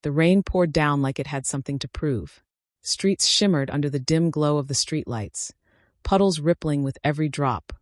The rain poured down like it had something to prove. Streets shimmered under the dim glow of the streetlights, puddles rippling with every drop,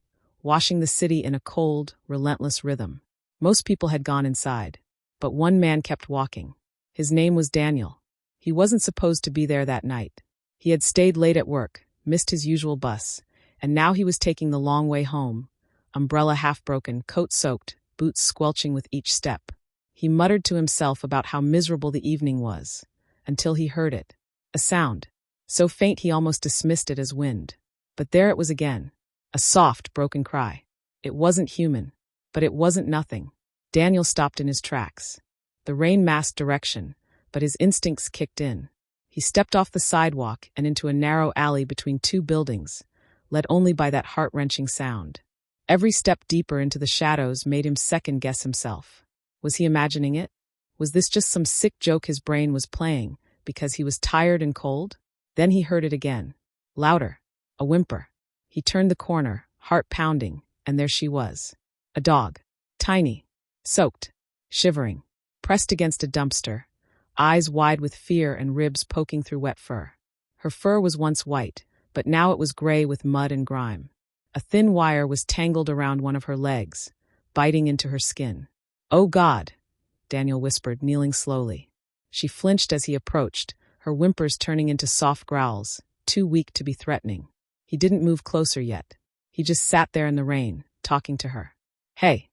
washing the city in a cold, relentless rhythm. Most people had gone inside, but one man kept walking. His name was Daniel. He wasn't supposed to be there that night. He had stayed late at work, missed his usual bus, and now he was taking the long way home, umbrella half-broken, coat soaked, boots squelching with each step. He muttered to himself about how miserable the evening was, until he heard it. A sound, so faint he almost dismissed it as wind. But there it was again, a soft, broken cry. It wasn't human, but it wasn't nothing. Daniel stopped in his tracks. The rain masked direction, but his instincts kicked in. He stepped off the sidewalk and into a narrow alley between two buildings, led only by that heart-wrenching sound. Every step deeper into the shadows made him second-guess himself. Was he imagining it? Was this just some sick joke his brain was playing because he was tired and cold? Then he heard it again. Louder. A whimper. He turned the corner, heart pounding, and there she was. A dog. Tiny. Soaked. Shivering. Pressed against a dumpster. Eyes wide with fear and ribs poking through wet fur. Her fur was once white, but now it was gray with mud and grime. A thin wire was tangled around one of her legs, biting into her skin. "Oh God," Daniel whispered, kneeling slowly. She flinched as he approached, her whimpers turning into soft growls, too weak to be threatening. He didn't move closer yet. He just sat there in the rain, talking to her. Hey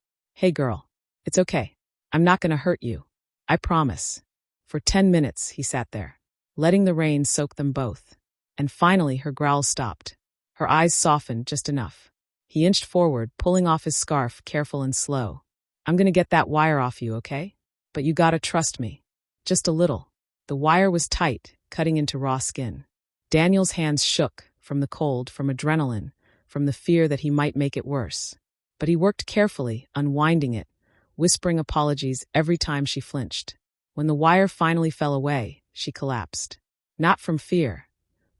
girl. It's okay. I'm not gonna hurt you. I promise." For 10 minutes, he sat there, letting the rain soak them both. And finally, her growls stopped. Her eyes softened just enough. He inched forward, pulling off his scarf, careful and slow. "I'm gonna get that wire off you, okay? But you gotta trust me. Just a little." The wire was tight, cutting into raw skin. Daniel's hands shook, from the cold, from adrenaline, from the fear that he might make it worse. But he worked carefully, unwinding it, whispering apologies every time she flinched. When the wire finally fell away, she collapsed. Not from fear,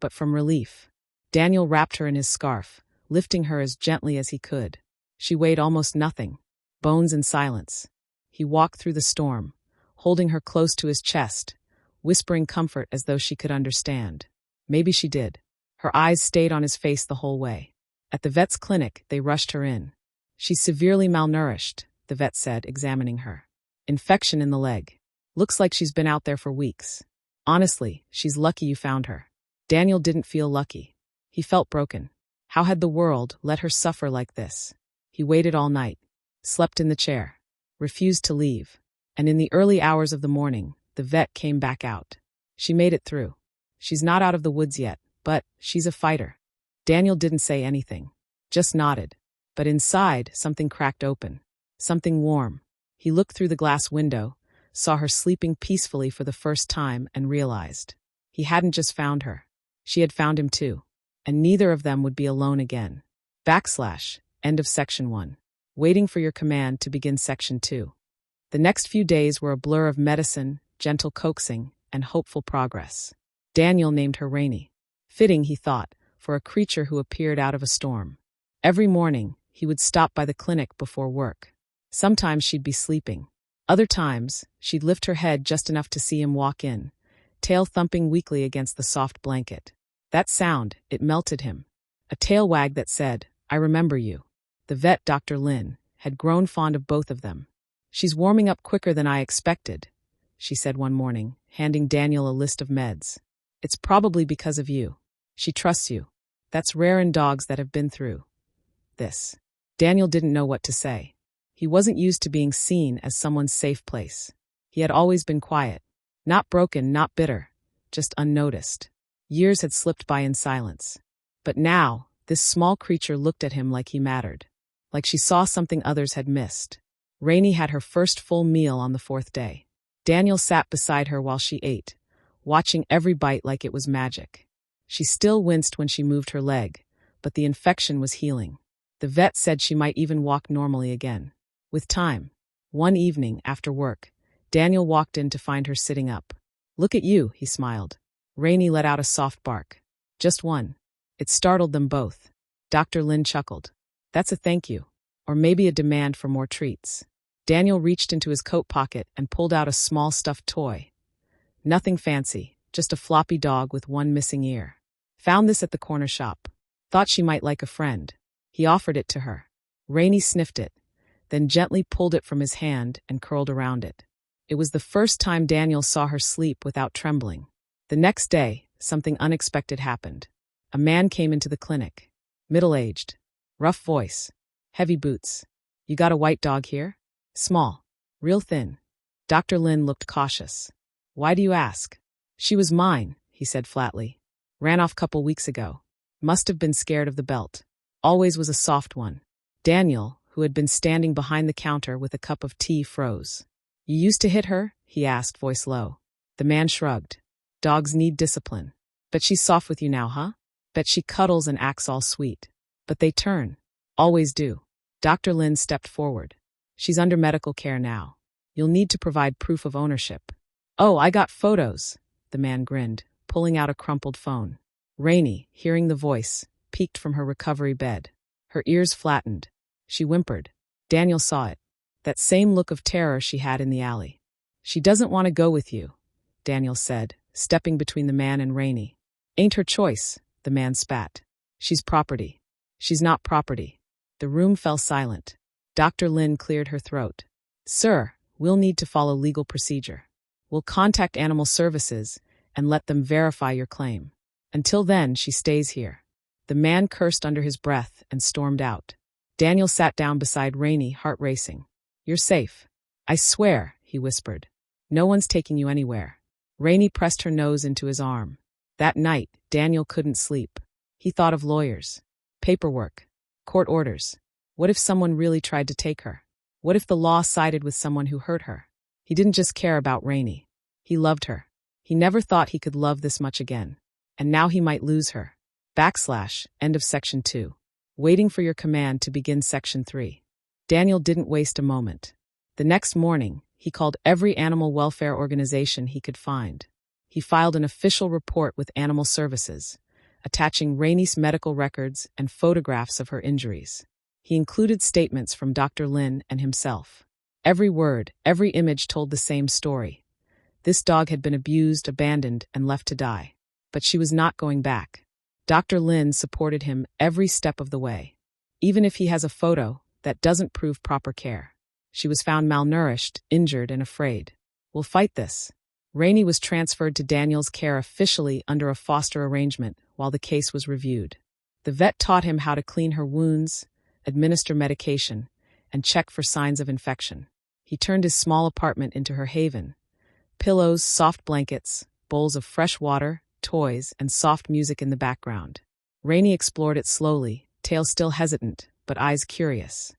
but from relief. Daniel wrapped her in his scarf, lifting her as gently as he could. She weighed almost nothing, bones and silence. He walked through the storm, holding her close to his chest, whispering comfort as though she could understand. Maybe she did. Her eyes stayed on his face the whole way. At the vet's clinic, they rushed her in. "She's severely malnourished," the vet said, examining her. "Infection in the leg. Looks like she's been out there for weeks. Honestly, she's lucky you found her." Daniel didn't feel lucky. He felt broken. How had the world let her suffer like this? He waited all night, slept in the chair, refused to leave. And in the early hours of the morning, the vet came back out. "She made it through. She's not out of the woods yet, but she's a fighter." Daniel didn't say anything, just nodded. But inside, something cracked open. Something warm. He looked through the glass window, saw her sleeping peacefully for the first time, and realized he hadn't just found her. She had found him too. And neither of them would be alone again. End of section 1. Waiting for your command to begin section 2. The next few days were a blur of medicine, gentle coaxing, and hopeful progress. Daniel named her Rainy. Fitting, he thought, for a creature who appeared out of a storm. Every morning, he would stop by the clinic before work. Sometimes she'd be sleeping. Other times, she'd lift her head just enough to see him walk in, tail thumping weakly against the soft blanket. That sound, it melted him. A tail wag that said, "I remember you." The vet, Dr. Lin, had grown fond of both of them. "She's warming up quicker than I expected," she said one morning, handing Daniel a list of meds. "It's probably because of you. She trusts you. That's rare in dogs that have been through this." Daniel didn't know what to say. He wasn't used to being seen as someone's safe place. He had always been quiet. Not broken, not bitter, just unnoticed. Years had slipped by in silence. But now, this small creature looked at him like he mattered. Like she saw something others had missed. Rainy had her first full meal on the 4th day. Daniel sat beside her while she ate, watching every bite like it was magic. She still winced when she moved her leg, but the infection was healing. The vet said she might even walk normally again. With time. One evening, after work, Daniel walked in to find her sitting up. "Look at you," he smiled. Rainy let out a soft bark. Just one. It startled them both. Dr. Lin chuckled. "That's a thank you. Or maybe a demand for more treats." Daniel reached into his coat pocket and pulled out a small stuffed toy. Nothing fancy, just a floppy dog with one missing ear. Found this at the corner shop. Thought she might like a friend. He offered it to her. Rainey sniffed it, then gently pulled it from his hand and curled around it. It was the first time Daniel saw her sleep without trembling. The next day, something unexpected happened. A man came into the clinic. Middle-aged. Rough voice. Heavy boots. You got a white dog here? Small. Real thin. Dr. Lin looked cautious. Why do you ask? She was mine, he said flatly. Ran off couple weeks ago. Must have been scared of the belt. Always was a soft one. Daniel, who had been standing behind the counter with a cup of tea, froze. You used to hit her? He asked, voice low. The man shrugged. Dogs need discipline. Bet she's soft with you now, huh? Bet she cuddles and acts all sweet. But they turn. Always do. Dr. Lin stepped forward. She's under medical care now. You'll need to provide proof of ownership. Oh, I got photos, the man grinned, pulling out a crumpled phone. Rainey, hearing the voice, peeked from her recovery bed. Her ears flattened. She whimpered. Daniel saw it. That same look of terror she had in the alley. She doesn't want to go with you, Daniel said, stepping between the man and Rainey. Ain't her choice, the man spat. She's property. She's not property. The room fell silent. Dr. Lin cleared her throat. Sir, we'll need to follow legal procedure. We'll contact Animal Services and let them verify your claim. Until then, she stays here. The man cursed under his breath and stormed out. Daniel sat down beside Rainey, heart racing. You're safe. I swear, he whispered. No one's taking you anywhere. Rainey pressed her nose into his arm. That night, Daniel couldn't sleep. He thought of lawyers, paperwork, court orders. What if someone really tried to take her? What if the law sided with someone who hurt her? He didn't just care about Rainey. He loved her. He never thought he could love this much again. And now he might lose her. End of section 2. Waiting for your command to begin section 3. Daniel didn't waste a moment. The next morning, he called every animal welfare organization he could find. He filed an official report with Animal Services, attaching Rainey's medical records and photographs of her injuries. He included statements from Dr. Lin and himself. Every word, every image told the same story. This dog had been abused, abandoned, and left to die. But she was not going back. Dr. Lin supported him every step of the way. Even if he has a photo, that doesn't prove proper care. She was found malnourished, injured, and afraid. We'll fight this. Rainey was transferred to Daniel's care officially under a foster arrangement while the case was reviewed. The vet taught him how to clean her wounds, administer medication, and check for signs of infection. He turned his small apartment into her haven. Pillows, soft blankets, bowls of fresh water, toys, and soft music in the background. Rainey explored it slowly, tail still hesitant, but eyes curious.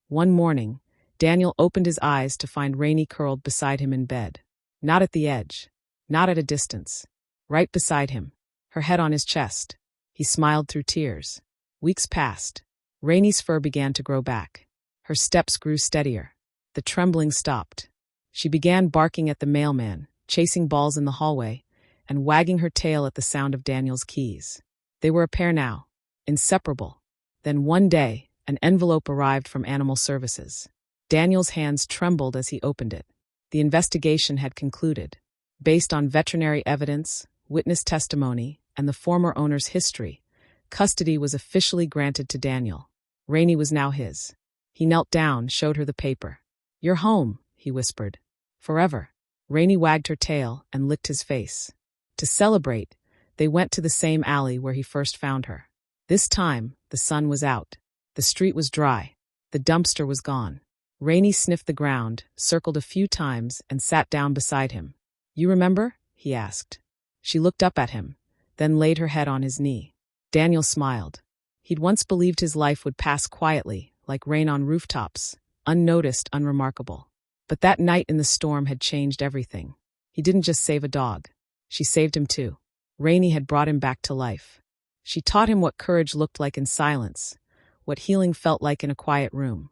One morning, Daniel opened his eyes to find Rainey curled beside him in bed. Not at the edge. Not at a distance. Right beside him. Her head on his chest. He smiled through tears. Weeks passed. Rainey's fur began to grow back. Her steps grew steadier. The trembling stopped. She began barking at the mailman, chasing balls in the hallway, and wagging her tail at the sound of Daniel's keys. They were a pair now. Inseparable. Then one day, an envelope arrived from Animal Services. Daniel's hands trembled as he opened it. The investigation had concluded. Based on veterinary evidence, witness testimony, and the former owner's history, custody was officially granted to Daniel. Rainey was now his. He knelt down, showed her the paper. You're home, he whispered. Forever. Rainey wagged her tail and licked his face. To celebrate, they went to the same alley where he first found her. This time, the sun was out. The street was dry. The dumpster was gone. Rainey sniffed the ground, circled a few times, and sat down beside him. You remember? He asked. She looked up at him, then laid her head on his knee. Daniel smiled. He'd once believed his life would pass quietly, like rain on rooftops, unnoticed, unremarkable. But that night in the storm had changed everything. He didn't just save a dog. She saved him too. Rainey had brought him back to life. She taught him what courage looked like in silence, what healing felt like in a quiet room,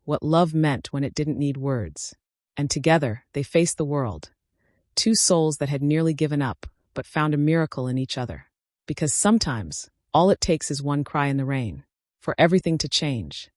what love meant when it didn't need words. And together, they faced the world. Two souls that had nearly given up, but found a miracle in each other. Because sometimes, all it takes is one cry in the rain, for everything to change.